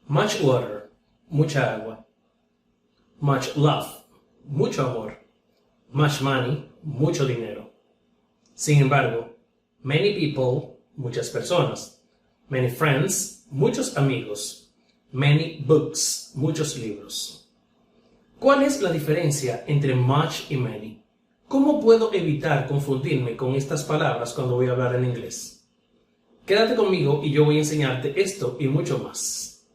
Much water, mucha agua. Much love, mucho amor. Much money, mucho dinero. Sin embargo, many people, muchas personas. Many friends, muchos amigos. Many books, muchos libros. ¿Cuál es la diferencia entre much y many? ¿Cómo puedo evitar confundirme con estas palabras cuando voy a hablar en inglés? Quédate conmigo y yo voy a enseñarte esto y mucho más.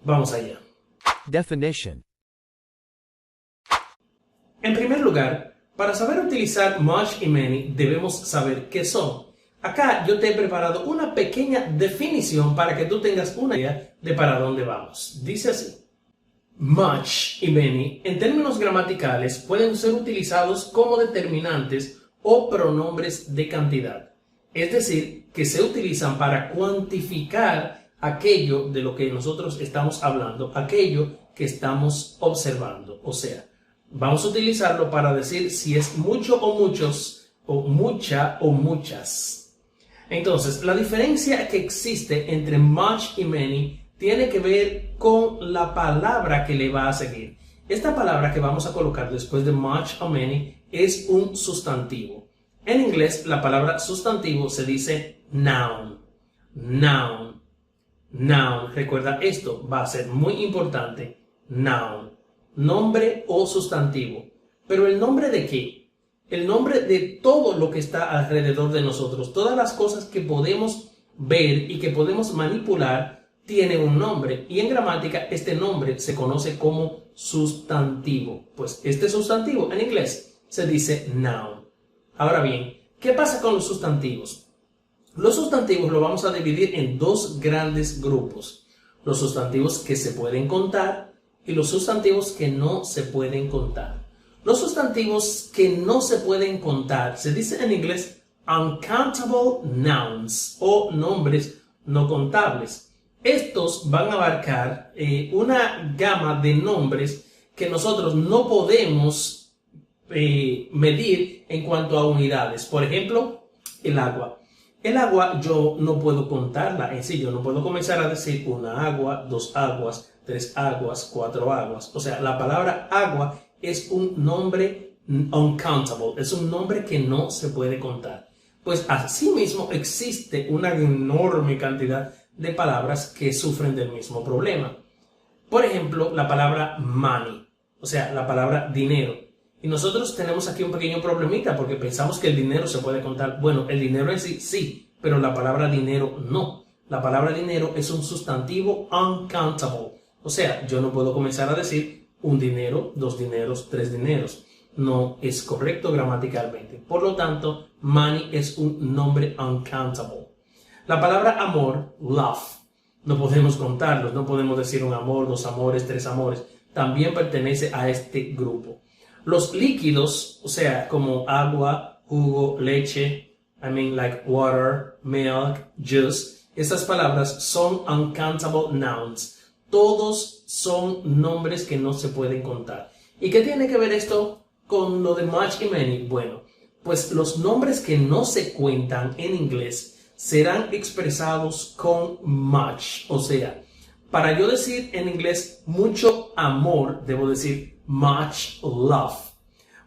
Vamos allá. Definition. En primer lugar, para saber utilizar much y many debemos saber qué son. Acá yo te he preparado una pequeña definición para que tú tengas una idea de para dónde vamos. Dice así. Much y many, en términos gramaticales, pueden ser utilizados como determinantes o pronombres de cantidad. Es decir, que se utilizan para cuantificar aquello de lo que nosotros estamos hablando, aquello que estamos observando. O sea, vamos a utilizarlo para decir si es mucho o muchos, o mucha o muchas. Entonces, la diferencia que existe entre much y many tiene que ver con la palabra que le va a seguir. Esta palabra que vamos a colocar después de much o many es un sustantivo. En inglés, la palabra sustantivo se dice noun. Noun. Noun. Recuerda, esto va a ser muy importante. Noun. Nombre o sustantivo. ¿Pero el nombre de qué? El nombre de todo lo que está alrededor de nosotros. Todas las cosas que podemos ver y que podemos manipular tiene un nombre, y en gramática este nombre se conoce como sustantivo. Pues este sustantivo en inglés se dice noun. Ahora bien, ¿qué pasa con los sustantivos? Los sustantivos los vamos a dividir en dos grandes grupos. Los sustantivos que se pueden contar y los sustantivos que no se pueden contar. Los sustantivos que no se pueden contar se dice en inglés uncountable nouns o nombres no contables. Estos van a abarcar una gama de nombres que nosotros no podemos medir en cuanto a unidades. Por ejemplo, el agua. El agua yo no puedo contarla en sí. Yo no puedo comenzar a decir una agua, dos aguas, tres aguas, cuatro aguas. O sea, la palabra agua es un nombre uncountable. Es un nombre que no se puede contar. Pues asimismo existe una enorme cantidad de palabras que sufren del mismo problema. Por ejemplo, la palabra money, o sea, la palabra dinero. Y nosotros tenemos aquí un pequeño problemita porque pensamos que el dinero se puede contar. Bueno, el dinero en sí, sí, pero la palabra dinero no. La palabra dinero es un sustantivo uncountable. O sea, yo no puedo comenzar a decir un dinero, dos dineros, tres dineros. No es correcto gramaticalmente. Por lo tanto, money es un nombre uncountable. La palabra amor, love, no podemos contarlos, no podemos decir un amor, dos amores, tres amores. También pertenece a este grupo. Los líquidos, o sea, como agua, jugo, leche, like water, milk, juice, estas palabras son uncountable nouns. Todos son nombres que no se pueden contar. ¿Y qué tiene que ver esto con lo de much y many? Bueno, pues los nombres que no se cuentan en inglés serán expresados con much. O sea, para yo decir en inglés mucho amor, debo decir much love.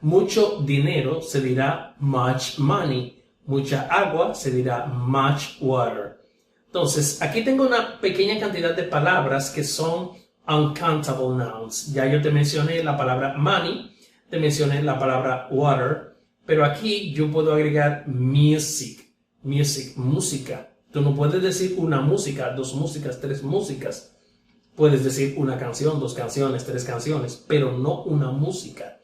Mucho dinero se dirá much money. Mucha agua se dirá much water. Entonces, aquí tengo una pequeña cantidad de palabras que son uncountable nouns. Ya yo te mencioné la palabra money, te mencioné la palabra water, pero aquí yo puedo agregar music. Music, música. Tú no puedes decir una música, dos músicas, tres músicas. Puedes decir una canción, dos canciones, tres canciones, pero no una música.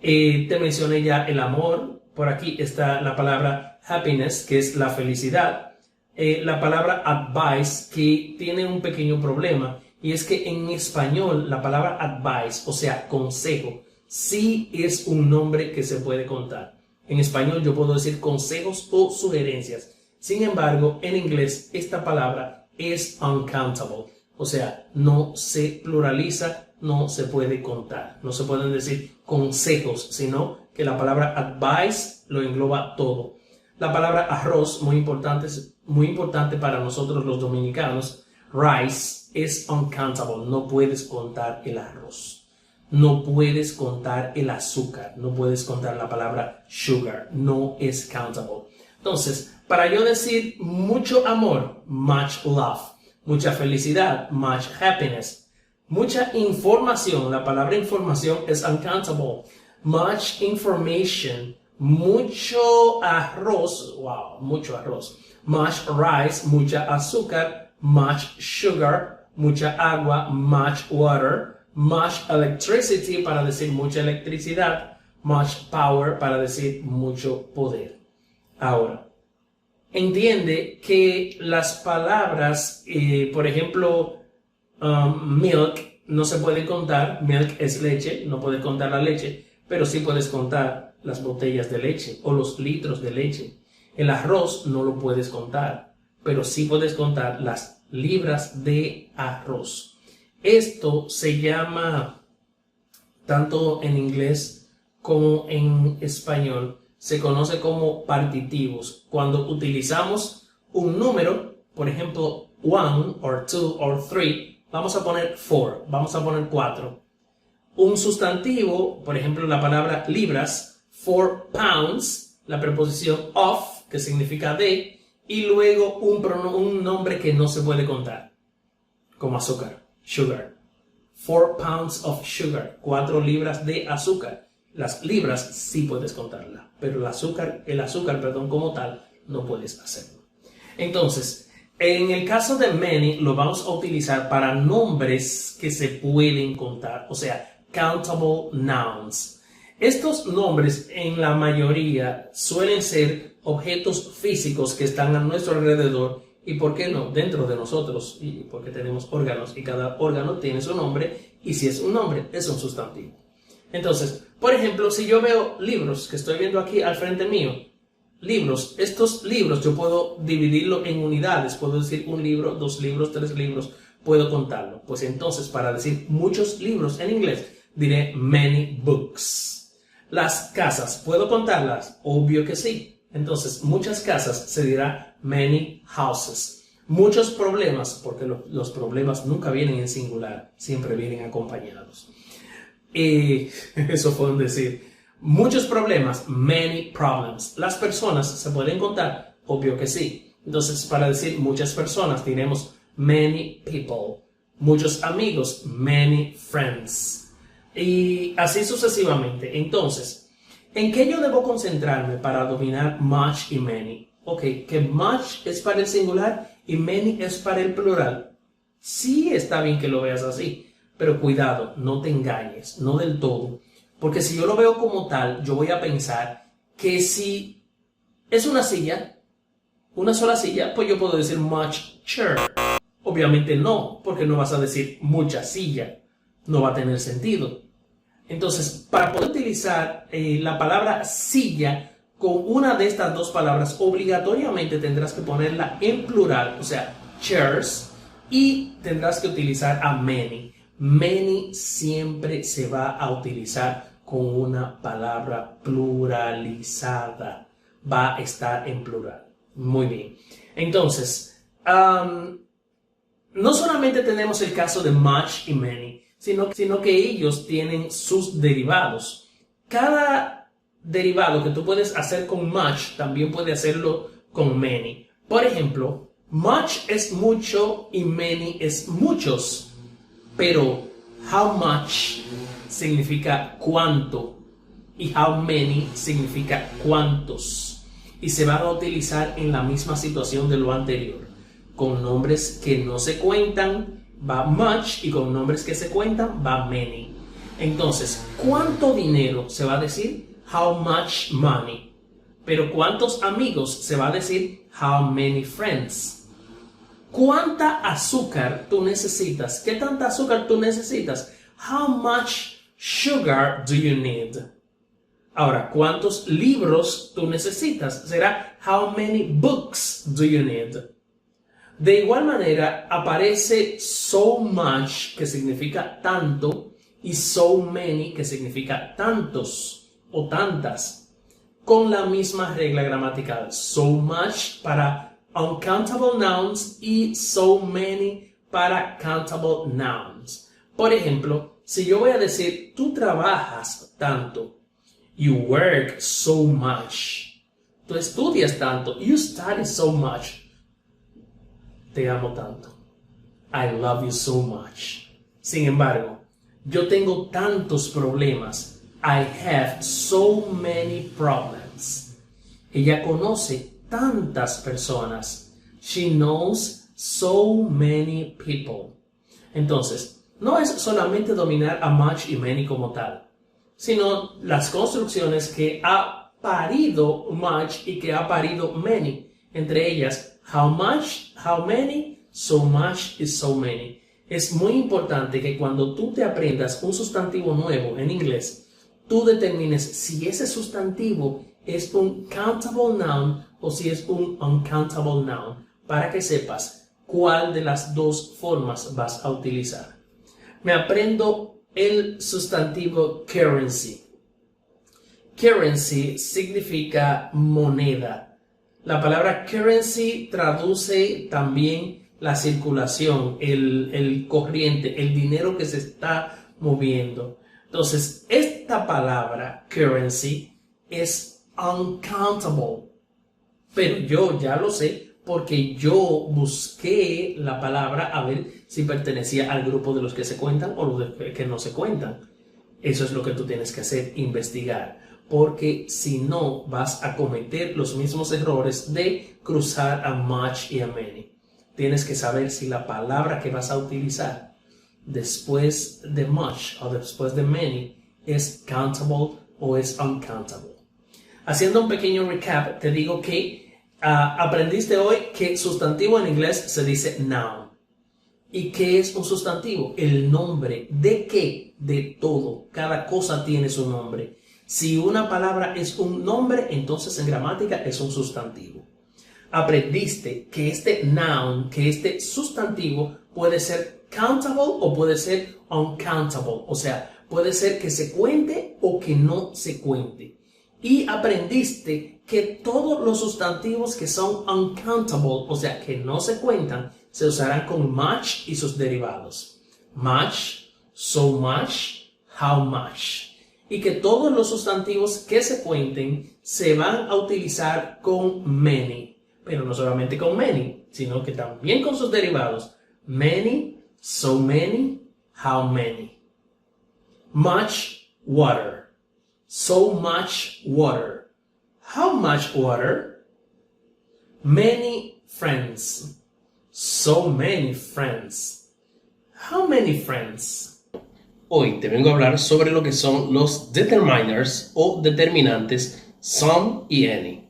Te mencioné ya el amor. Por aquí está la palabra happiness, que es la felicidad. La palabra advice, que tiene un pequeño problema, y es que en español la palabra advice, o sea, consejo, sí es un nombre que se puede contar. En español yo puedo decir consejos o sugerencias. Sin embargo, en inglés esta palabra es uncountable. O sea, no se pluraliza, no se puede contar. No se pueden decir consejos, sino que la palabra advice lo engloba todo. La palabra arroz, muy importante para nosotros los dominicanos. rice es uncountable. No puedes contar el arroz. No puedes contar el azúcar. No puedes contar la palabra sugar. No es countable. Entonces, para yo decir mucho amor, much love. Mucha felicidad, much happiness. Mucha información, la palabra información es uncountable. Much information, mucho arroz, wow, mucho arroz. Much rice, mucha azúcar. Much sugar, mucha agua. Much water. Much electricity, para decir mucha electricidad. Much power, para decir mucho poder. Ahora, entiende que las palabras, por ejemplo, milk, no se puede contar. Milk es leche, no puedes contar la leche, pero sí puedes contar las botellas de leche o los litros de leche. El arroz no lo puedes contar, pero sí puedes contar las libras de arroz. Esto se llama, tanto en inglés como en español, se conoce como partitivos. Cuando utilizamos un número, por ejemplo, 1, or 2, or 3, vamos a poner 4, vamos a poner 4. Un sustantivo, por ejemplo, la palabra libras, 4 pounds, la preposición of, que significa de, y luego un nombre que no se puede contar, como azúcar, sugar. 4 pounds of sugar, 4 libras de azúcar. Las libras sí puedes contarla, pero el azúcar, como tal, no puedes hacerlo. Entonces, en el caso de many, lo vamos a utilizar para nombres que se pueden contar, o sea, countable nouns. Estos nombres, en la mayoría, suelen ser objetos físicos que están a nuestro alrededor y, ¿por qué no?, dentro de nosotros, y porque tenemos órganos y cada órgano tiene su nombre, y si es un nombre, es un sustantivo. Entonces, por ejemplo, si yo veo libros que estoy viendo aquí al frente mío, libros, estos libros yo puedo dividirlo en unidades, puedo decir un libro, 2 libros, 3 libros, puedo contarlo. Pues entonces, para decir muchos libros en inglés, diré many books. Las casas, ¿puedo contarlas? Obvio que sí. Entonces, muchas casas se dirá many houses. Muchos problemas, porque los problemas nunca vienen en singular, siempre vienen acompañados. Y eso fue un decir. Muchos problemas, many problems. Las personas se pueden contar, obvio que sí. Entonces, para decir muchas personas, diremos many people. Muchos amigos, many friends. Y así sucesivamente. Entonces, ¿en qué yo debo concentrarme para dominar much y many? Ok, que much es para el singular y many es para el plural. Sí, está bien que lo veas así. Pero cuidado, no te engañes, no del todo. Porque si yo lo veo como tal, yo voy a pensar que si es una silla, una sola silla, pues yo puedo decir much chair. Obviamente no, porque no vas a decir mucha silla. No va a tener sentido. Entonces, para poder utilizar la palabra silla con una de estas dos palabras, obligatoriamente tendrás que ponerla en plural, o sea, chairs, y tendrás que utilizar a many. Many siempre se va a utilizar con una palabra pluralizada. Va a estar en plural. Muy bien. Entonces, no solamente tenemos el caso de much y many, sino que ellos tienen sus derivados. Cada derivado que tú puedes hacer con much, también puedes hacerlo con many. Por ejemplo, much es mucho y many es muchos. Pero how much significa cuánto y how many significa cuántos. Y se van a utilizar en la misma situación de lo anterior. Con nombres que no se cuentan va much y con nombres que se cuentan va many. Entonces, ¿cuánto dinero se va a decir? How much money. Pero ¿cuántos amigos se va a decir? How many friends. ¿Cuánta azúcar tú necesitas? ¿Qué tanta azúcar tú necesitas? How much sugar do you need? Ahora, ¿cuántos libros tú necesitas? Será how many books do you need? De igual manera, aparece so much, que significa tanto, y so many, que significa tantos o tantas, con la misma regla gramatical. So much para uncountable nouns y so many para countable nouns. Por ejemplo, si yo voy a decir, tú trabajas tanto, you work so much. Tú estudias tanto, you study so much. Te amo tanto. I love you so much. Sin embargo, yo tengo tantos problemas. I have so many problems. Ella conoce tantas personas. She knows so many people. Entonces, no es solamente dominar a much y many como tal, sino las construcciones que ha parido much y que ha parido many. Entre ellas, how much, how many, so much y so many. Es muy importante que cuando tú te aprendas un sustantivo nuevo en inglés, tú determines si ese sustantivo es un countable noun o si es un uncountable noun, para que sepas cuál de las dos formas vas a utilizar. Me aprendo el sustantivo currency. Currency significa moneda. La palabra currency traduce también la circulación, el corriente, el dinero que se está moviendo. Entonces, esta palabra currency es uncountable, pero yo ya lo sé porque yo busqué la palabra a ver si pertenecía al grupo de los que se cuentan o los que no se cuentan. Eso es lo que tú tienes que hacer, investigar, porque si no vas a cometer los mismos errores de cruzar a much y a many. Tienes que saber si la palabra que vas a utilizar después de much o después de many es countable o es uncountable. Haciendo un pequeño recap, te digo que aprendiste hoy que sustantivo en inglés se dice noun. ¿Y qué es un sustantivo? El nombre. ¿De qué? De todo. Cada cosa tiene su nombre. Si una palabra es un nombre, entonces en gramática es un sustantivo. Aprendiste que este noun, que este sustantivo puede ser countable o puede ser uncountable. O sea, puede ser que se cuente o que no se cuente. Y aprendiste que todos los sustantivos que son uncountable, o sea, que no se cuentan, se usarán con much y sus derivados. Much, so much, how much. Y que todos los sustantivos que se cuenten se van a utilizar con many. Pero no solamente con many, sino que también con sus derivados. Many, so many, how many. Much water. So much water. How much water? Many friends. So many friends. How many friends? Hoy te vengo a hablar sobre lo que son los determiners o determinantes some y any.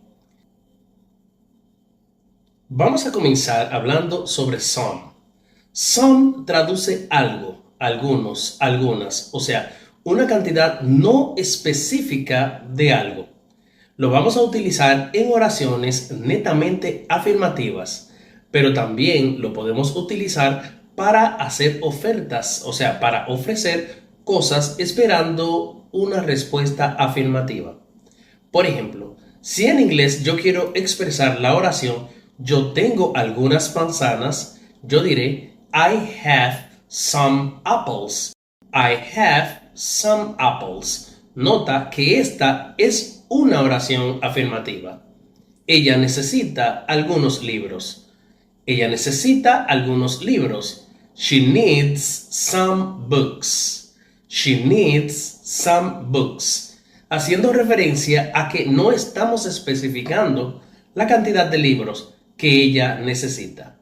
Vamos a comenzar hablando sobre some. Some traduce algo, algunos, algunas, o sea, una cantidad no específica de algo. Lo vamos a utilizar en oraciones netamente afirmativas, pero también lo podemos utilizar para hacer ofertas, o sea, para ofrecer cosas esperando una respuesta afirmativa. Por ejemplo, si en inglés yo quiero expresar la oración yo tengo algunas manzanas, yo diré I have some apples. I have some apples. Nota que esta es una oración afirmativa. Ella necesita algunos libros. Ella necesita algunos libros. She needs some books. She needs some books. Haciendo referencia a que no estamos especificando la cantidad de libros que ella necesita.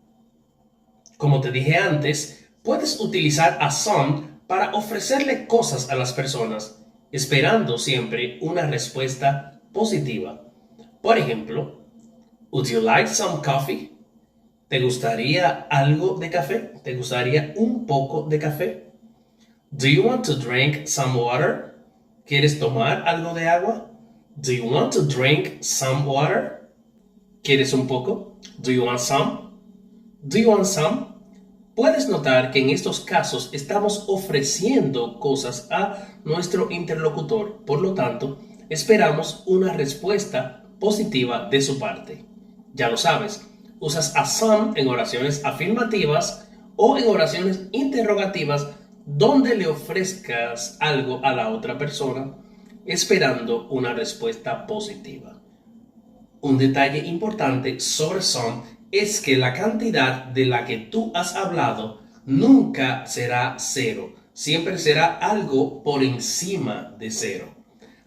Como te dije antes, puedes utilizar a some para ofrecerle cosas a las personas, esperando siempre una respuesta positiva. Por ejemplo, would you like some coffee? ¿Te gustaría algo de café? ¿Te gustaría un poco de café? Do you want to drink some water? ¿Quieres tomar algo de agua? Do you want to drink some water? ¿Quieres un poco? Do you want some? Do you want some? Puedes notar que en estos casos estamos ofreciendo cosas a nuestro interlocutor, por lo tanto, esperamos una respuesta positiva de su parte. Ya lo sabes, usas a some en oraciones afirmativas o en oraciones interrogativas donde le ofrezcas algo a la otra persona esperando una respuesta positiva. Un detalle importante sobre some es que la cantidad de la que tú has hablado nunca será cero, siempre será algo por encima de cero.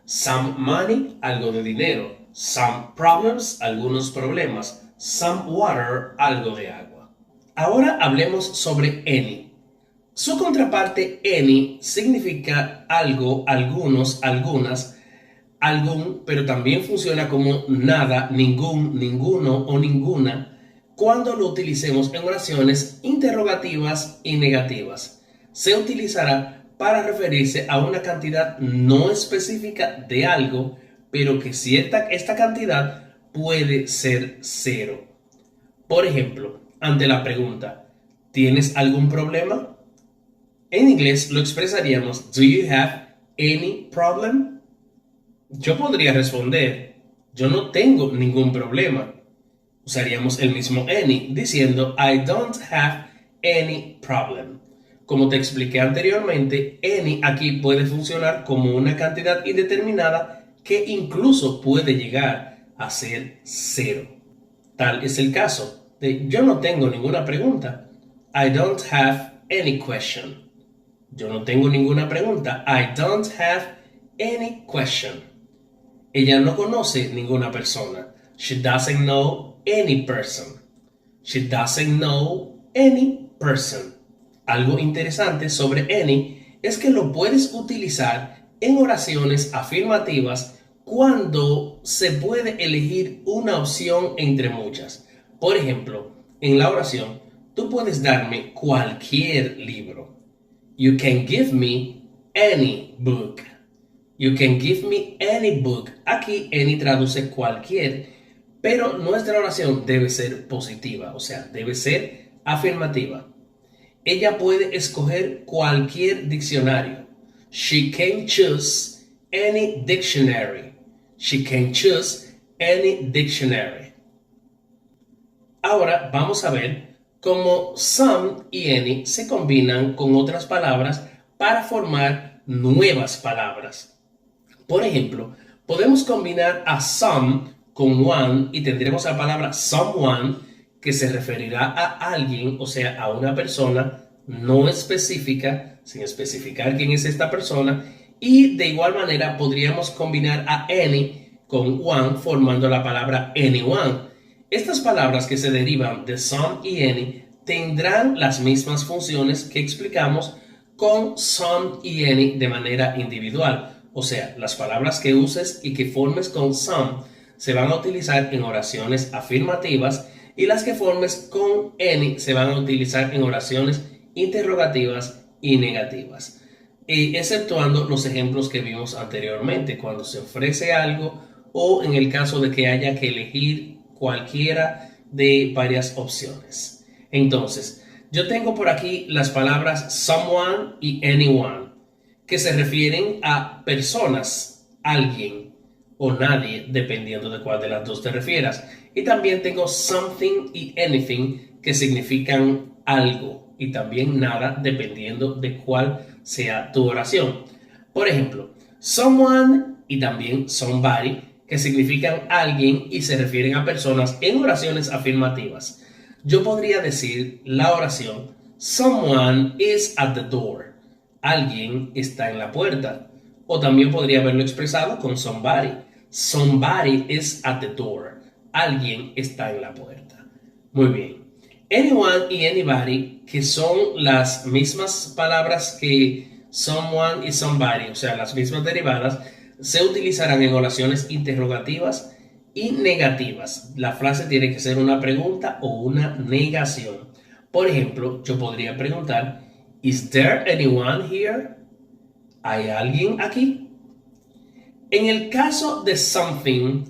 Some money, algo de dinero. Some problems, algunos problemas. Some water, algo de agua. Ahora hablemos sobre any. Su contraparte any significa algo, algunos, algunas, algún, pero también funciona como nada, ningún, ninguno o ninguna cuando lo utilicemos en oraciones interrogativas y negativas. Se utilizará para referirse a una cantidad no específica de algo, pero que esta cantidad puede ser cero. Por ejemplo, ante la pregunta, ¿tienes algún problema? En inglés lo expresaríamos, ¿Do you have any problem? Yo podría responder, yo no tengo ningún problema. Usaríamos el mismo any diciendo, I don't have any problem. Como te expliqué anteriormente, any aquí puede funcionar como una cantidad indeterminada que incluso puede llegar a ser cero. Tal es el caso de yo no tengo ninguna pregunta. I don't have any question. Yo no tengo ninguna pregunta. I don't have any question. Ella no conoce ninguna persona. She doesn't know any person. She doesn't know any person. Algo interesante sobre any es que lo puedes utilizar en oraciones afirmativas cuando se puede elegir una opción entre muchas. Por ejemplo, en la oración, tú puedes darme cualquier libro. You can give me any book. You can give me any book. Aquí any traduce cualquier, pero nuestra oración debe ser positiva, o sea, debe ser afirmativa. Ella puede escoger cualquier diccionario. She can choose any dictionary. She can choose any dictionary. Ahora vamos a ver cómo some y any se combinan con otras palabras para formar nuevas palabras. Por ejemplo, podemos combinar a some con one y tendremos la palabra someone que se referirá a alguien, o sea, a una persona no específica, sin especificar quién es esta persona, y de igual manera podríamos combinar a any con one formando la palabra anyone. Estas palabras que se derivan de some y any tendrán las mismas funciones que explicamos con some y any de manera individual. O sea, las palabras que uses y que formes con some se van a utilizar en oraciones afirmativas y las que formes con any se van a utilizar en oraciones interrogativas y negativas. Exceptuando los ejemplos que vimos anteriormente, cuando se ofrece algo o en el caso de que haya que elegir cualquiera de varias opciones. Entonces, yo tengo por aquí las palabras someone y anyone, que se refieren a personas, alguien o nadie, dependiendo de cuál de las dos te refieras. Y también tengo something y anything, que significan algo, y también nada, dependiendo de cuál sea tu oración. Por ejemplo, someone y también somebody, que significan alguien y se refieren a personas en oraciones afirmativas. Yo podría decir la oración, someone is at the door. Alguien está en la puerta. O también podría haberlo expresado con somebody. Somebody is at the door. Alguien está en la puerta. Muy bien. Anyone y anybody, que son las mismas palabras que someone y somebody, o sea, las mismas derivadas, se utilizarán en oraciones interrogativas y negativas. La frase tiene que ser una pregunta o una negación. Por ejemplo, yo podría preguntar, ¿Is there anyone here? ¿Hay alguien aquí? En el caso de something,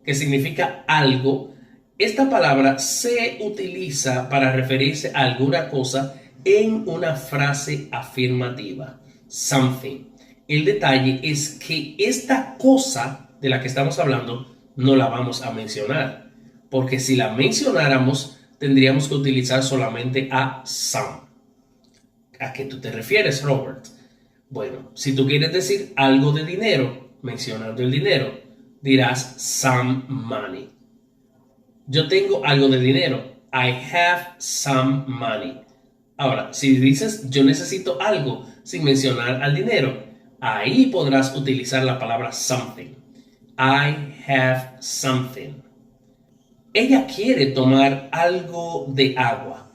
que significa algo, esta palabra se utiliza para referirse a alguna cosa en una frase afirmativa. Something. El detalle es que esta cosa de la que estamos hablando no la vamos a mencionar, porque si la mencionáramos tendríamos que utilizar solamente a some. ¿A qué tú te refieres, Robert? Bueno, si tú quieres decir algo de dinero, mencionando el dinero, dirás some money. Yo tengo algo de dinero. I have some money. Ahora, si dices yo necesito algo sin mencionar al dinero, ahí podrás utilizar la palabra something. I have something. Ella quiere tomar algo de agua.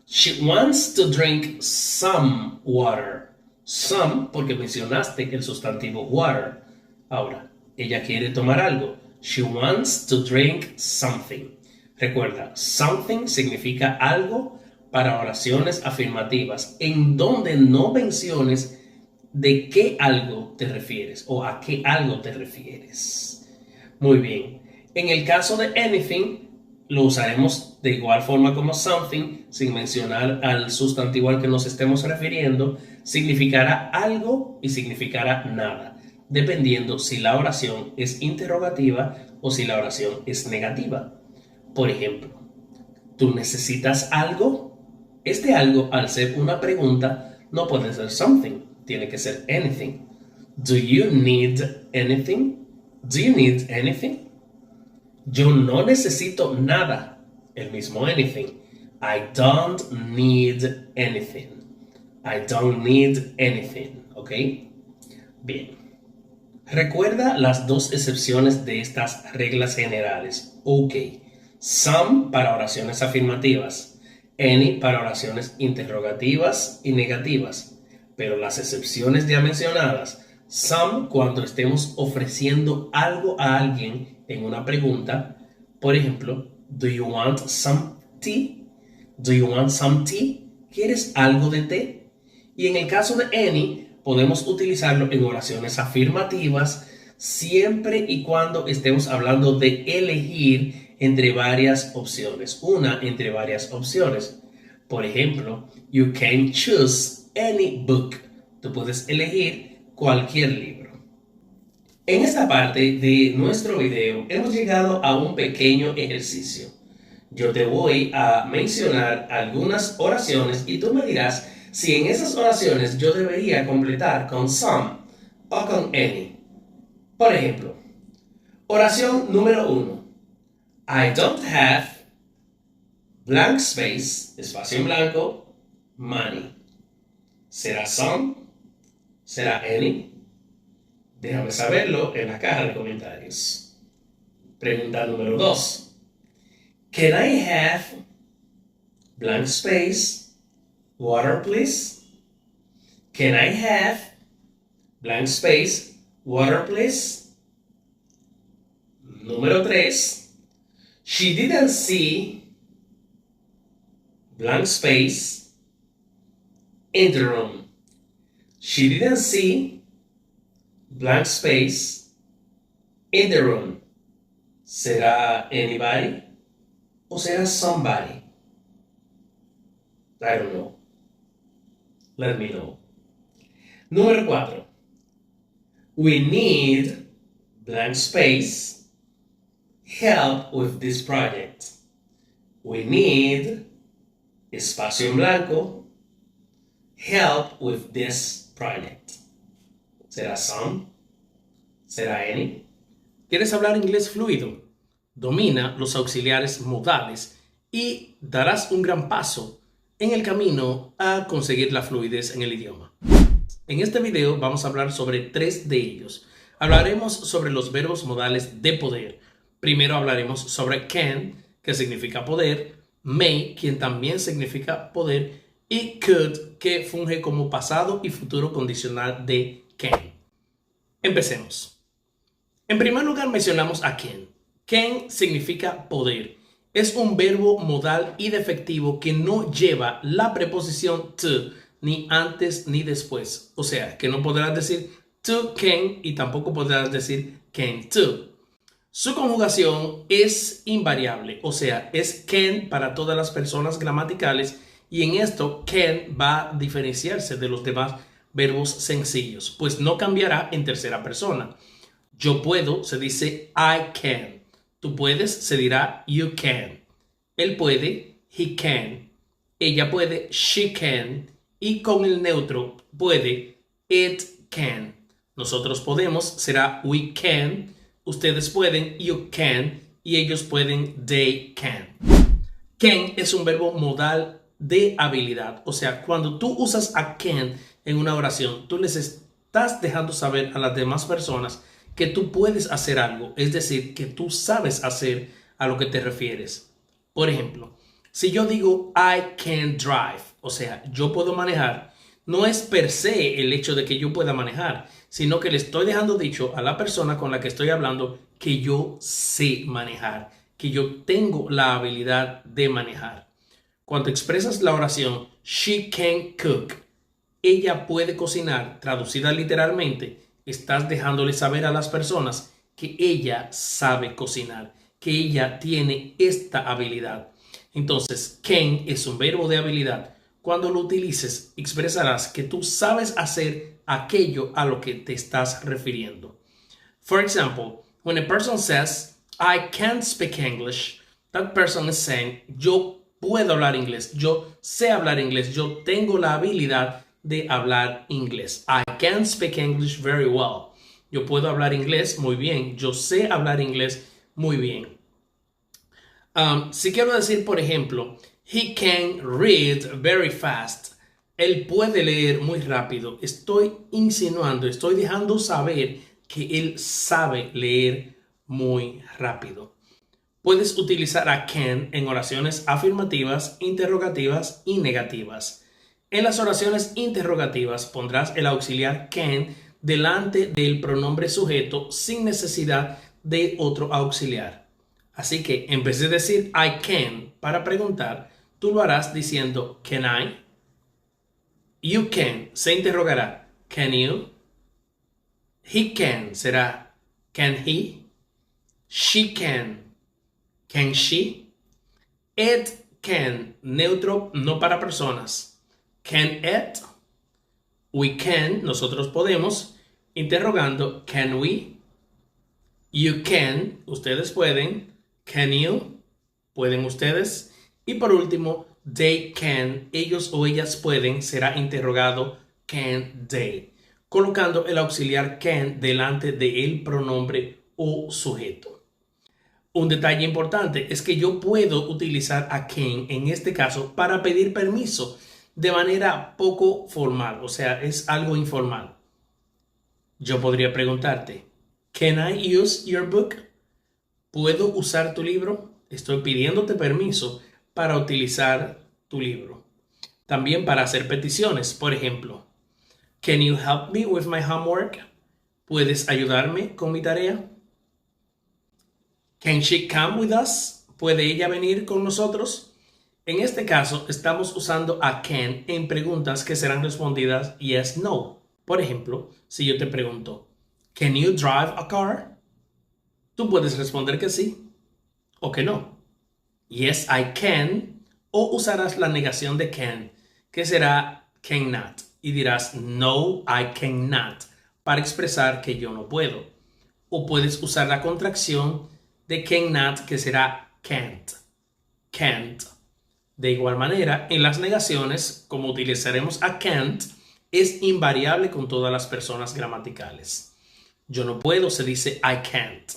She wants to drink some water. Some, porque mencionaste el sustantivo water. Ahora, ella quiere tomar algo. She wants to drink something. Recuerda, something significa algo para oraciones afirmativas, en donde no menciones de qué algo te refieres o a qué algo te refieres. Muy bien. En el caso de anything, lo usaremos de igual forma como something, sin mencionar al sustantivo al que nos estemos refiriendo. Significará algo y significará nada, dependiendo si la oración es interrogativa o si la oración es negativa. Por ejemplo, ¿tú necesitas algo? Este algo, al ser una pregunta, no puede ser something, tiene que ser anything. Do you need anything? Do you need anything? Yo no necesito nada. El mismo anything. I don't need anything. I don't need anything. ¿Ok? Bien. Recuerda las dos excepciones de estas reglas generales. Ok. Some para oraciones afirmativas. Any para oraciones interrogativas y negativas. Pero las excepciones ya mencionadas, some cuando estemos ofreciendo algo a alguien en una pregunta. Por ejemplo, do you want some tea? Do you want some tea? ¿Quieres algo de té? Y en el caso de any, podemos utilizarlo en oraciones afirmativas siempre y cuando estemos hablando de elegir entre varias opciones. Una entre varias opciones. Por ejemplo, you can choose any book. Tú puedes elegir cualquier libro. En esta parte de nuestro video hemos llegado a un pequeño ejercicio. Yo te voy a mencionar algunas oraciones y tú me dirás si en esas oraciones yo debería completar con some o con any. Por ejemplo, oración número 1. I don't have blank space, espacio en blanco, money. ¿Será some? ¿Será any? Déjame saberlo en la caja de comentarios. Pregunta número 2. Can I have blank space, water please? Can I have blank space, water please? Número 3. She didn't see blank space in the room. She didn't see blank space in the room. ¿Será anybody o será somebody? I don't know. Let me know. Número 4. We need blank space. Help with this project. We need espacio en blanco. Help with this project. ¿Será some? ¿Será any? ¿Quieres hablar inglés fluido? Domina los auxiliares modales y darás un gran paso en el camino a conseguir la fluidez en el idioma. En este video vamos a hablar sobre 3 de ellos. Hablaremos sobre los verbos modales de poder. Primero hablaremos sobre can, que significa poder, may, quien también significa poder, y could, que funge como pasado y futuro condicional de can. Empecemos. En primer lugar mencionamos a can. Can significa poder. Es un verbo modal y defectivo que no lleva la preposición to, ni antes ni después. O sea, que no podrás decir to can y tampoco podrás decir can to. Su conjugación es invariable, o sea, es can para todas las personas gramaticales y en esto can va a diferenciarse de los demás verbos sencillos, pues no cambiará en tercera persona. Yo puedo se dice I can. Tú puedes se dirá you can. Él puede, he can. Ella puede, she can. Y con el neutro puede, it can. Nosotros podemos, será we can. Ustedes pueden, you can. Y ellos pueden, they can. Can es un verbo modal de habilidad. O sea, cuando tú usas a can en una oración, tú les estás dejando saber a las demás personas que tú puedes hacer algo. Es decir, que tú sabes hacer a lo que te refieres. Por ejemplo, si yo digo I can drive, o sea, yo puedo manejar, no es per se el hecho de que yo pueda manejar, sino que le estoy dejando dicho a la persona con la que estoy hablando que yo sé manejar, que yo tengo la habilidad de manejar. Cuando expresas la oración she can cook, ella puede cocinar, traducida literalmente, estás dejándole saber a las personas que ella sabe cocinar, que ella tiene esta habilidad. Entonces, can es un verbo de habilidad. Cuando lo utilices, expresarás que tú sabes hacer aquello a lo que te estás refiriendo. For example, when a person says, I can't speak English, that person is saying, yo puedo hablar inglés, yo sé hablar inglés, yo tengo la habilidad de hablar inglés. I can speak English very well. Yo puedo hablar inglés muy bien, yo sé hablar inglés muy bien. Si quiero decir, por ejemplo, he can read very fast. Él puede leer muy rápido. Estoy insinuando, estoy dejando saber que él sabe leer muy rápido. Puedes utilizar a can en oraciones afirmativas, interrogativas y negativas. En las oraciones interrogativas pondrás el auxiliar can delante del pronombre sujeto sin necesidad de otro auxiliar. Así que en vez de decir I can para preguntar, tú lo harás diciendo can I? You can se interrogará can you? He can será can he? She can she? It can neutro no para personas. Can it? We can, nosotros podemos, interrogando can we? You can, ustedes pueden. Can you? ¿Pueden ustedes? Y por último, they can, ellos o ellas pueden, será interrogado can they, colocando el auxiliar can delante del pronombre o sujeto. Un detalle importante es que yo puedo utilizar a can en este caso para pedir permiso de manera poco formal, o sea, es algo informal. Yo podría preguntarte, can I use your book? ¿Puedo usar tu libro? Estoy pidiéndote permiso para utilizar tu libro. También para hacer peticiones, por ejemplo, can you help me with my homework? ¿Puedes ayudarme con mi tarea? Can she come with us? ¿Puede ella venir con nosotros? En este caso, estamos usando a can en preguntas que serán respondidas yes, no. Por ejemplo, si yo te pregunto, can you drive a car? Tú puedes responder que sí o que no. Yes, I can. O usarás la negación de can, que será cannot. Y dirás no, I cannot, para expresar que yo no puedo. O puedes usar la contracción de cannot, que será can't. Can't. De igual manera, en las negaciones, como utilizaremos a can't, es invariable con todas las personas gramaticales. Yo no puedo se dice I can't.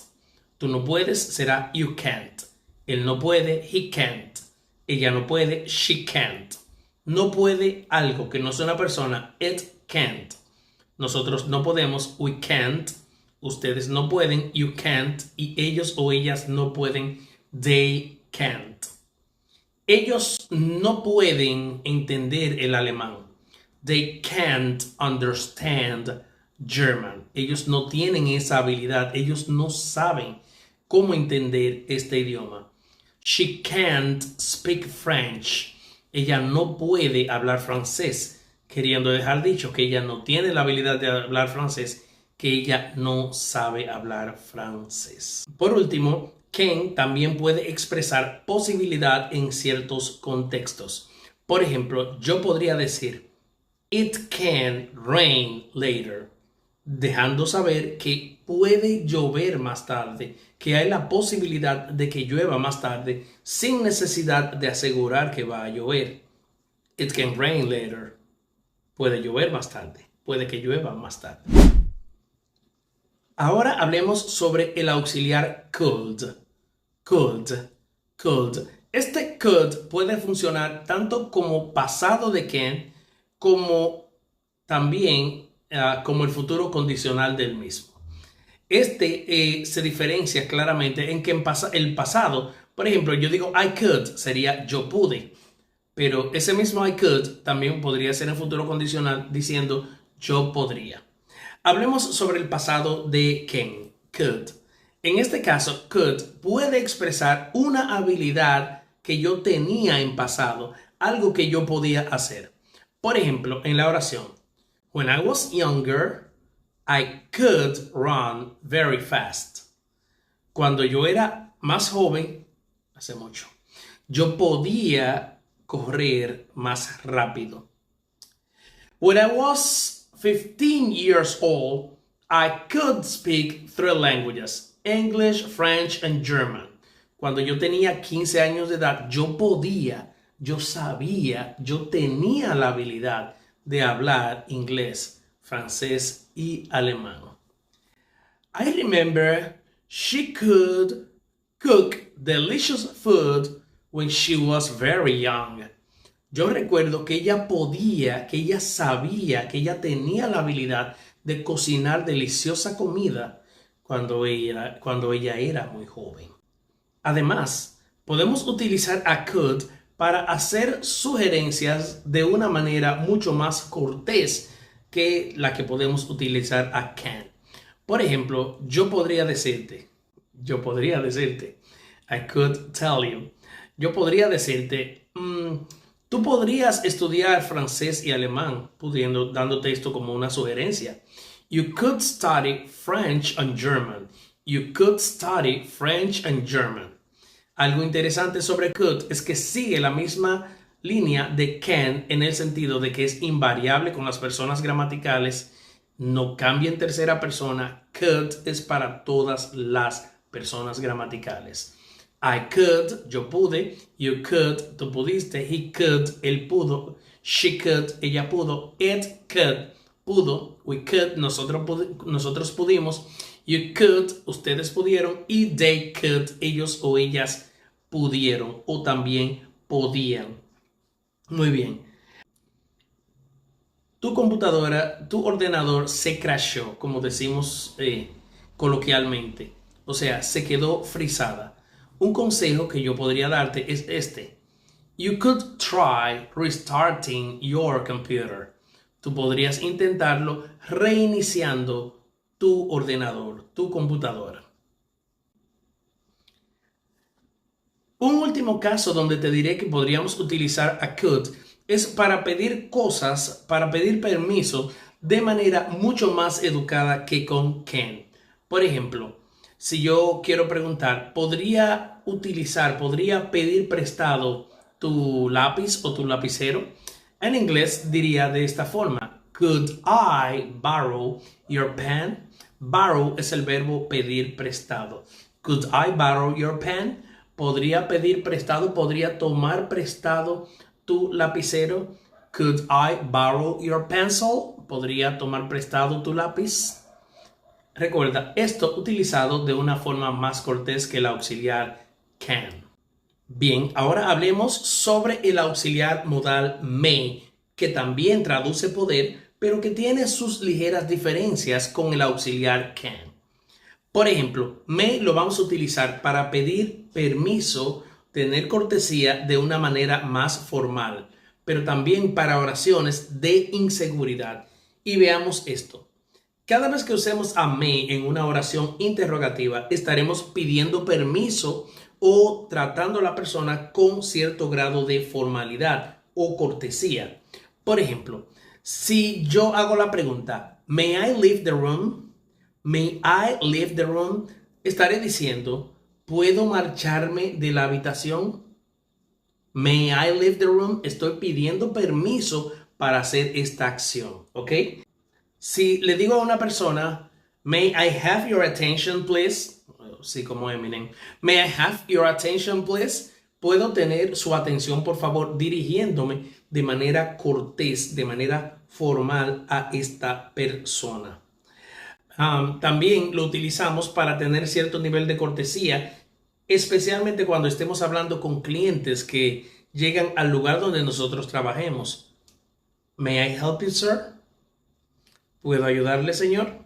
Tú no puedes será you can't. Él no puede, he can't. Ella no puede, she can't. No puede algo que no sea una persona, it can't. Nosotros no podemos, we can't. Ustedes no pueden, you can't. Y ellos o ellas no pueden, they can't. Ellos no pueden entender el alemán. They can't understand German. Ellos no tienen esa habilidad. Ellos no saben cómo entender este idioma. She can't speak French. Ella no puede hablar francés, queriendo dejar dicho que ella no tiene la habilidad de hablar francés, que ella no sabe hablar francés. Por último, can también puede expresar posibilidad en ciertos contextos. Por ejemplo, yo podría decir, it can rain later. dejando saber que puede llover más tarde, que hay la posibilidad de que llueva más tarde sin necesidad de asegurar que va a llover. It can rain later. Puede llover más tarde, puede que llueva más tarde. Ahora hablemos sobre el auxiliar could. Could. Este could puede funcionar tanto como pasado de can como también como el futuro condicional del mismo. Este se diferencia claramente en que en el pasado, por ejemplo, yo digo I could, sería yo pude. Pero ese mismo I could también podría ser en futuro condicional diciendo yo podría. Hablemos sobre el pasado de can, could. En este caso, could puede expresar una habilidad que yo tenía en pasado, algo que yo podía hacer. Por ejemplo, en la oración, when I was younger, I could run very fast. Cuando yo era más joven, hace mucho, yo podía correr más rápido. When I was 15 years old, I could speak 3 languages, English, French, and German. Cuando yo tenía 15 años de edad, yo sabía, yo tenía la habilidad de hablar inglés, francés y alemán. I remember she could cook delicious food when she was very young. Yo recuerdo que ella podía, que ella sabía, que ella tenía la habilidad de cocinar deliciosa comida cuando ella era muy joven. Además, podemos utilizar a could para hacer sugerencias de una manera mucho más cortés que la que podemos utilizar a can. Por ejemplo, yo podría decirte, I could tell you, yo podría decirte, tú podrías estudiar francés y alemán, dándote esto como una sugerencia. You could study French and German. You could study French and German. Algo interesante sobre could es que sigue la misma línea de can en el sentido de que es invariable con las personas gramaticales, no cambia en tercera persona. Could es para todas las personas gramaticales. I could, yo pude. You could, tú pudiste. He could, él pudo. She could, ella pudo. It could, pudo. We could, nosotros pudimos. You could, ustedes pudieron. Y they could, ellos o ellas pudieron o también podían. Muy bien. Tu computadora, tu ordenador se crashó, como decimos coloquialmente. O sea, se quedó frisada. Un consejo que yo podría darte es este. You could try restarting your computer. Tú podrías intentarlo reiniciando tu ordenador, tu computadora. Un último caso donde te diré que podríamos utilizar a could es para pedir cosas, para pedir permiso de manera mucho más educada que con can. Por ejemplo, si yo quiero preguntar, ¿podría pedir prestado tu lápiz o tu lapicero? En inglés diría de esta forma, could I borrow your pen? Borrow es el verbo pedir prestado. Could I borrow your pen? ¿Podría pedir prestado? ¿Podría tomar prestado tu lapicero? Could I borrow your pencil? ¿Podría tomar prestado tu lápiz? Recuerda, esto utilizado de una forma más cortés que el auxiliar can. Bien, ahora hablemos sobre el auxiliar modal may, que también traduce poder, pero que tiene sus ligeras diferencias con el auxiliar can. Por ejemplo, may lo vamos a utilizar para pedir permiso, tener cortesía de una manera más formal, pero también para oraciones de inseguridad. Y veamos esto. Cada vez que usemos a may en una oración interrogativa, estaremos pidiendo permiso o tratando a la persona con cierto grado de formalidad o cortesía. Por ejemplo, si yo hago la pregunta, ¿May I leave the room? May I leave the room? Estaré diciendo, ¿puedo marcharme de la habitación? May I leave the room? Estoy pidiendo permiso para hacer esta acción, ¿ok? Si le digo a una persona, may I have your attention, please? Sí, como Eminem. May I have your attention, please? Puedo tener su atención, por favor, dirigiéndome de manera cortés, de manera formal a esta persona. También lo utilizamos para tener cierto nivel de cortesía, especialmente cuando estemos hablando con clientes que llegan al lugar donde nosotros trabajemos. May I help you, sir? ¿Puedo ayudarle, señor?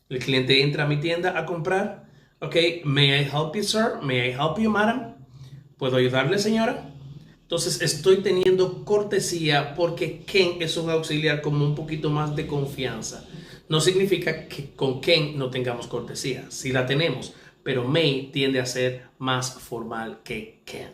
El cliente entra a mi tienda a comprar. Ok, may I help you, sir? May I help you, madam? ¿Puedo ayudarle, señora? Entonces estoy teniendo cortesía porque Ken es un auxiliar como un poquito más de confianza. No significa que con Ken no tengamos cortesía. Sí la tenemos, pero may tiende a ser más formal que Ken.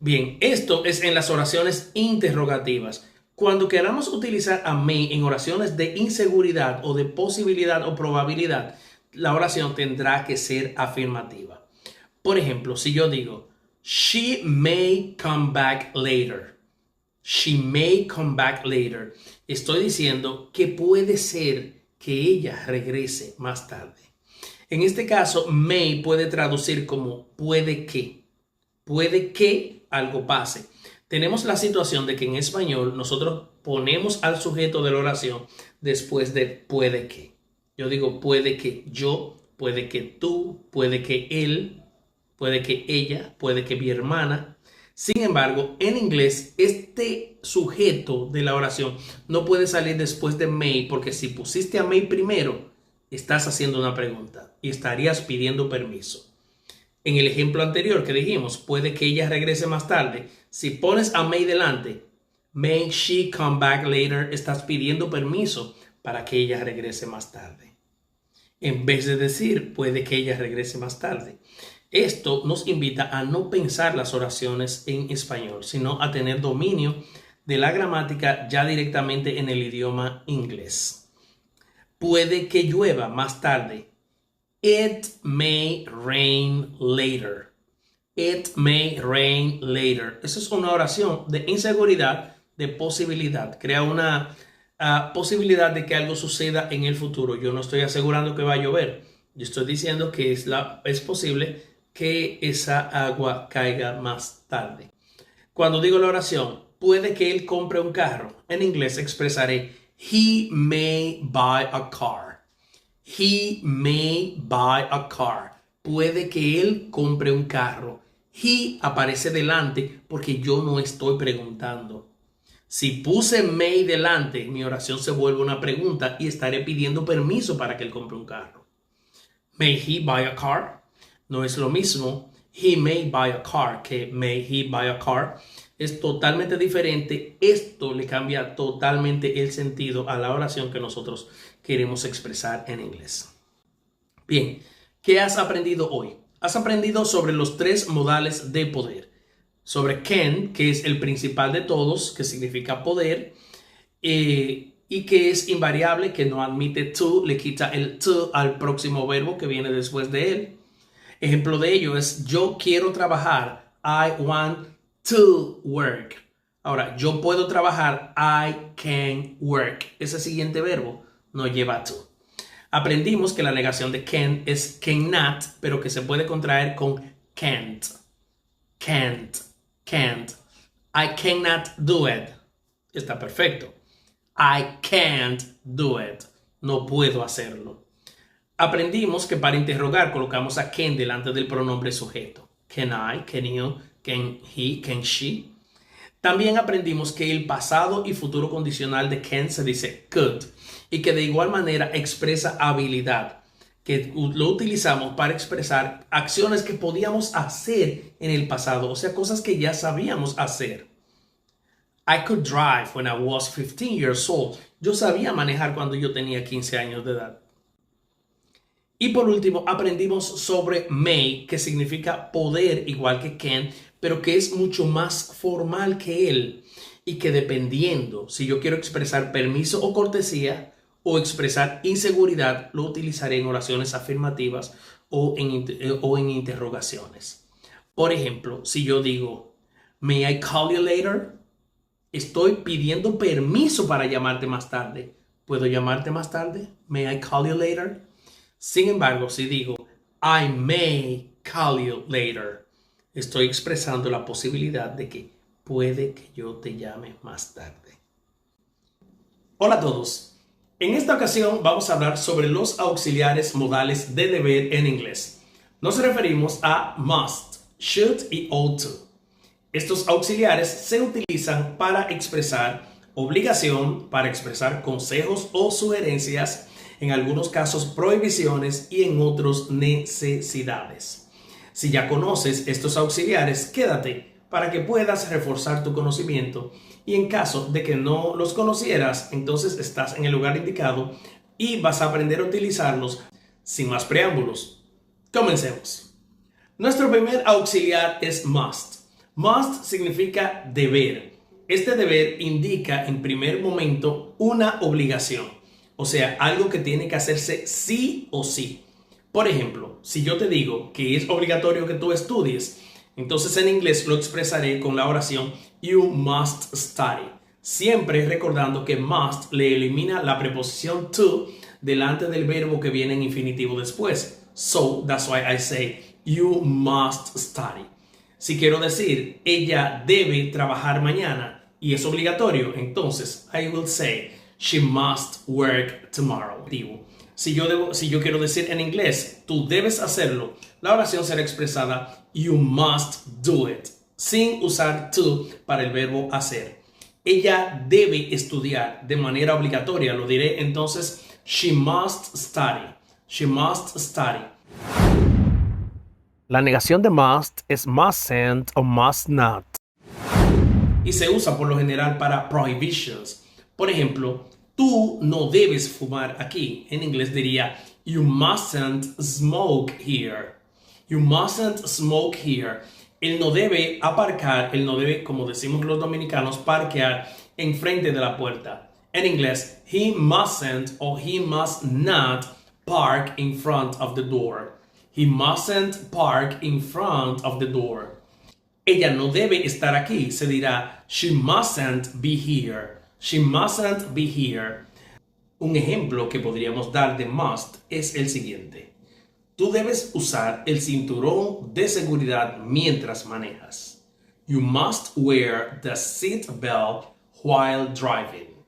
Bien, esto es en las oraciones interrogativas. Cuando queramos utilizar a may en oraciones de inseguridad o de posibilidad o probabilidad, la oración tendrá que ser afirmativa. Por ejemplo, si yo digo, she may come back later. She may come back later. Estoy diciendo que puede ser que ella regrese más tarde. En este caso, may puede traducir como puede que. Puede que algo pase. Tenemos la situación de que en español nosotros ponemos al sujeto de la oración después de puede que. Yo digo puede que yo, puede que tú, puede que él, puede que ella, puede que mi hermana. Sin embargo, en inglés, este sujeto de la oración no puede salir después de may, porque si pusiste a may primero, estás haciendo una pregunta y estarías pidiendo permiso. En el ejemplo anterior que dijimos, puede que ella regrese más tarde. Si pones a may delante, may she come back later, estás pidiendo permiso para que ella regrese más tarde. En vez de decir, puede que ella regrese más tarde. Esto nos invita a no pensar las oraciones en español, sino a tener dominio de la gramática ya directamente en el idioma inglés. Puede que llueva más tarde. It may rain later. It may rain later. Eso es una oración de inseguridad, de posibilidad. Crea una posibilidad de que algo suceda en el futuro. Yo no estoy asegurando que va a llover. Yo estoy diciendo que es posible que esa agua caiga más tarde. Cuando digo la oración, puede que él compre un carro. En inglés expresaré, he may buy a car. He may buy a car. Puede que él compre un carro. He aparece delante porque yo no estoy preguntando. Si puse may delante, mi oración se vuelve una pregunta y estaré pidiendo permiso para que él compre un carro. May he buy a car? No es lo mismo he may buy a car que may he buy a car. Es totalmente diferente. Esto le cambia totalmente el sentido a la oración que nosotros queremos expresar en inglés. Bien, ¿qué has aprendido hoy? Has aprendido sobre los 3 modales de poder. Sobre can, que es el principal de todos, que significa poder, y que es invariable, que no admite to, le quita el to al próximo verbo que viene después de él. Ejemplo de ello es yo quiero trabajar, I want to work. Ahora, yo puedo trabajar, I can work. Ese siguiente verbo no lleva to. Aprendimos que la negación de can es cannot, pero que se puede contraer con can't. Can't. Can't. I cannot do it. Está perfecto. I can't do it. No puedo hacerlo. Aprendimos que para interrogar colocamos a can delante del pronombre sujeto. Can I, can you, can he, can she. También aprendimos que el pasado y futuro condicional de can se dice could y que de igual manera expresa habilidad, que lo utilizamos para expresar acciones que podíamos hacer en el pasado, o sea, cosas que ya sabíamos hacer. I could drive when I was 15 years old. Yo sabía manejar cuando yo tenía 15 años de edad. Y por último, aprendimos sobre may, que significa poder igual que can, pero que es mucho más formal que él y que dependiendo si yo quiero expresar permiso o cortesía o expresar inseguridad, lo utilizaré en oraciones afirmativas o en interrogaciones. Por ejemplo, si yo digo, may I call you later? Estoy pidiendo permiso para llamarte más tarde. ¿Puedo llamarte más tarde? May I call you later? Sin embargo, si digo I may call you later, estoy expresando la posibilidad de que puede que yo te llame más tarde. Hola a todos. En esta ocasión vamos a hablar sobre los auxiliares modales de deber en inglés. Nos referimos a must, should y ought to. Estos auxiliares se utilizan para expresar obligación, para expresar consejos o sugerencias, en algunos casos prohibiciones y en otros necesidades. Si ya conoces estos auxiliares, quédate para que puedas reforzar tu conocimiento y en caso de que no los conocieras, entonces estás en el lugar indicado y vas a aprender a utilizarlos sin más preámbulos. Comencemos. Nuestro primer auxiliar es must. Must significa deber. Este deber indica en primer momento una obligación, o sea, algo que tiene que hacerse sí o sí. Por ejemplo, si yo te digo que es obligatorio que tú estudies, entonces en inglés lo expresaré con la oración you must study. Siempre recordando que must le elimina la preposición to delante del verbo que viene en infinitivo después. So, that's why I say you must study. Si quiero decir ella debe trabajar mañana y es obligatorio, entonces I will say she must work tomorrow. Si yo quiero decir en inglés tú debes hacerlo, la oración será expresada you must do it, sin usar to para el verbo hacer. Ella debe estudiar de manera obligatoria, lo diré entonces she must study. She must study. La negación de must es mustn't o must not. Y se usa por lo general para prohibitions. Por ejemplo, tú no debes fumar aquí. En inglés diría you mustn't smoke here. You mustn't smoke here. Él no debe aparcar, él no debe, como decimos los dominicanos, parquear enfrente de la puerta. En inglés, he mustn't or he must not park in front of the door. He mustn't park in front of the door. Ella no debe estar aquí. Se dirá, she mustn't be here. She mustn't be here. Un ejemplo que podríamos dar de must es el siguiente. Tú debes usar el cinturón de seguridad mientras manejas. You must wear the seat belt while driving.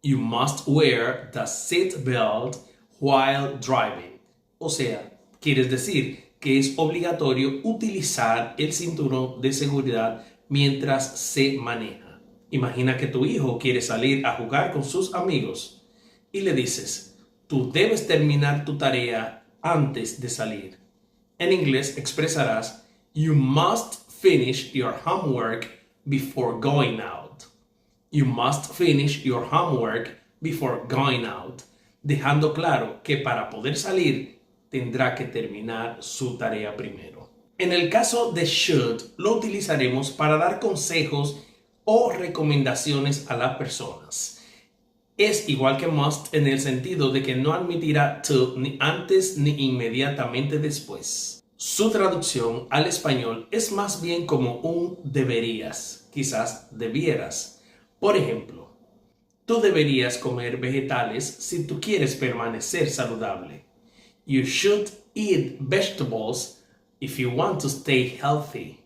You must wear the seat belt while driving. O sea, quieres decir que es obligatorio utilizar el cinturón de seguridad mientras se maneja. Imagina que tu hijo quiere salir a jugar con sus amigos y le dices, tú debes terminar tu tarea antes de salir. En inglés expresarás, you must finish your homework before going out. You must finish your homework before going out. Dejando claro que para poder salir tendrá que terminar su tarea primero. En el caso de should, lo utilizaremos para dar consejos o recomendaciones a las personas. Es igual que must en el sentido de que no admitirá to ni antes ni inmediatamente después. Su traducción al español es más bien como un deberías, quizás debieras. Por ejemplo, tú deberías comer vegetales si tú quieres permanecer saludable. You should eat vegetables if you want to stay healthy.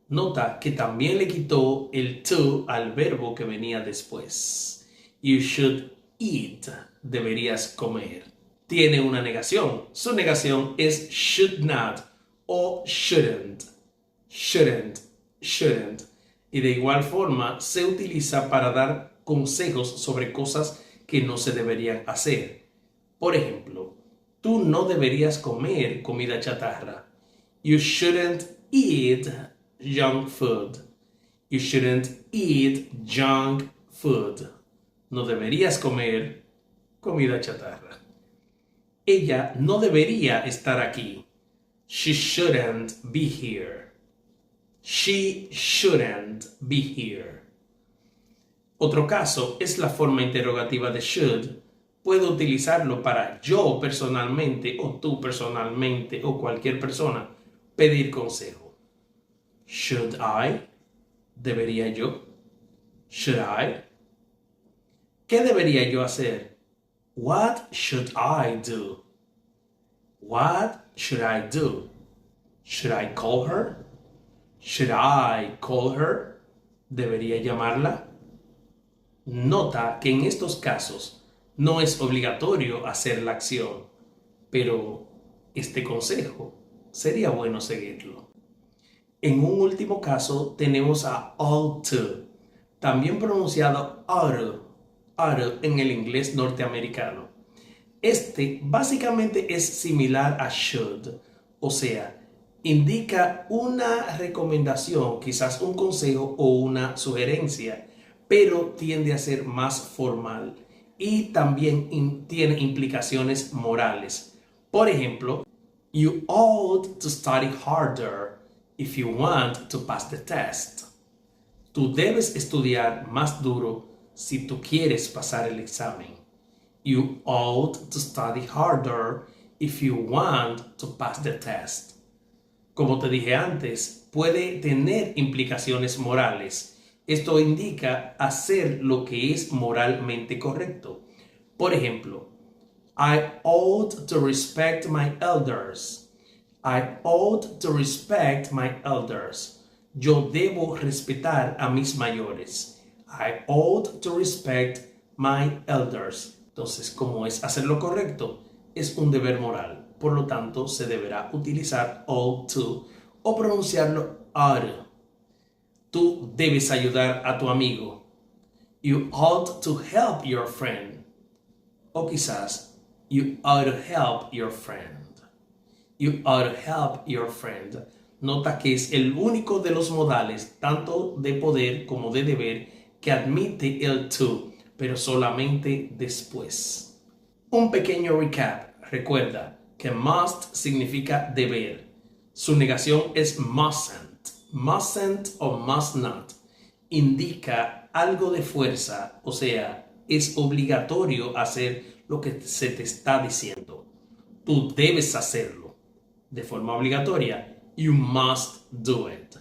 Nota que también le quitó el to al verbo que venía después. You should eat. Deberías comer. Tiene una negación. Su negación es should not o shouldn't. Shouldn't. Shouldn't. Y de igual forma se utiliza para dar consejos sobre cosas que no se deberían hacer. Por ejemplo, tú no deberías comer comida chatarra. You shouldn't eat junk food. You shouldn't eat junk food. No deberías comer comida chatarra. Ella no debería estar aquí. She shouldn't be here. She shouldn't be here. Otro caso es la forma interrogativa de should. Puedo utilizarlo para yo personalmente o tú personalmente o cualquier persona pedir consejo. Should I? ¿Debería yo? Should I? ¿Qué debería yo hacer? What should I do? What should I do? Should I call her? Should I call her? ¿Debería llamarla? Nota que en estos casos no es obligatorio hacer la acción, pero este consejo sería bueno seguirlo. En un último caso tenemos a ought to, también pronunciado ought en el inglés norteamericano. Este básicamente es similar a should, o sea, indica una recomendación, quizás un consejo o una sugerencia, pero tiende a ser más formal y también tiene implicaciones morales. Por ejemplo, you ought to study harder if you want to pass the test. Tú debes estudiar más duro si tú quieres pasar el examen. You ought to study harder if you want to pass the test. Como te dije antes, puede tener implicaciones morales. Esto indica hacer lo que es moralmente correcto. Por ejemplo, I ought to respect my elders. I ought to respect my elders. Yo debo respetar a mis mayores. I ought to respect my elders. Entonces, como es hacer lo correcto, es un deber moral. Por lo tanto, se deberá utilizar ought to o pronunciarlo ought. Tú debes ayudar a tu amigo. You ought to help your friend. O quizás, you ought to help your friend. You ought to help your friend. Nota que es el único de los modales, tanto de poder como de deber, que admite el to, pero solamente después. Un pequeño recap. Recuerda que must significa deber. Su negación es mustn't. Mustn't o must not indica algo de fuerza, o sea, es obligatorio hacer lo que se te está diciendo. Tú debes hacerlo de forma obligatoria. You must do it.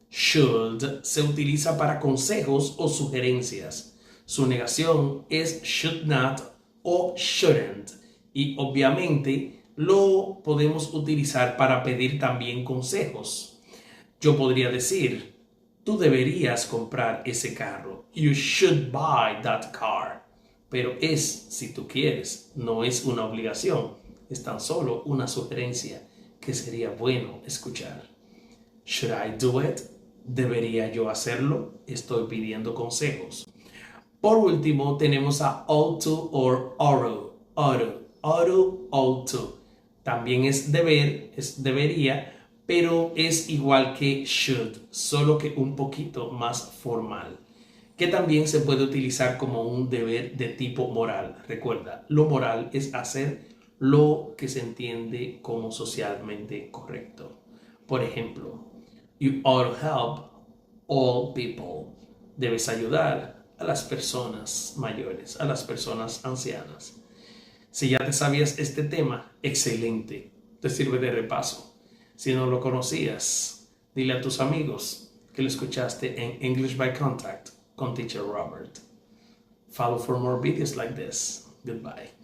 Should se utiliza para consejos o sugerencias. Su negación es should not o shouldn't. Y obviamente lo podemos utilizar para pedir también consejos. Yo podría decir, tú deberías comprar ese carro. You should buy that car. Pero es si tú quieres, no es una obligación. Es tan solo una sugerencia que sería bueno escuchar. Should I do it? ¿Debería yo hacerlo? Estoy pidiendo consejos. Por último, tenemos a ought to or ought to. También es deber, es debería, pero es igual que should, solo que un poquito más formal, que también se puede utilizar como un deber de tipo moral. Recuerda, lo moral es hacer lo que se entiende como socialmente correcto. Por ejemplo, you ought to help all people. Debes ayudar a las personas mayores, a las personas ancianas. Si ya te sabías este tema, excelente, te sirve de repaso. Si no lo conocías, dile a tus amigos que lo escuchaste en English by Contact con Teacher Robert. Follow for more videos like this. Goodbye.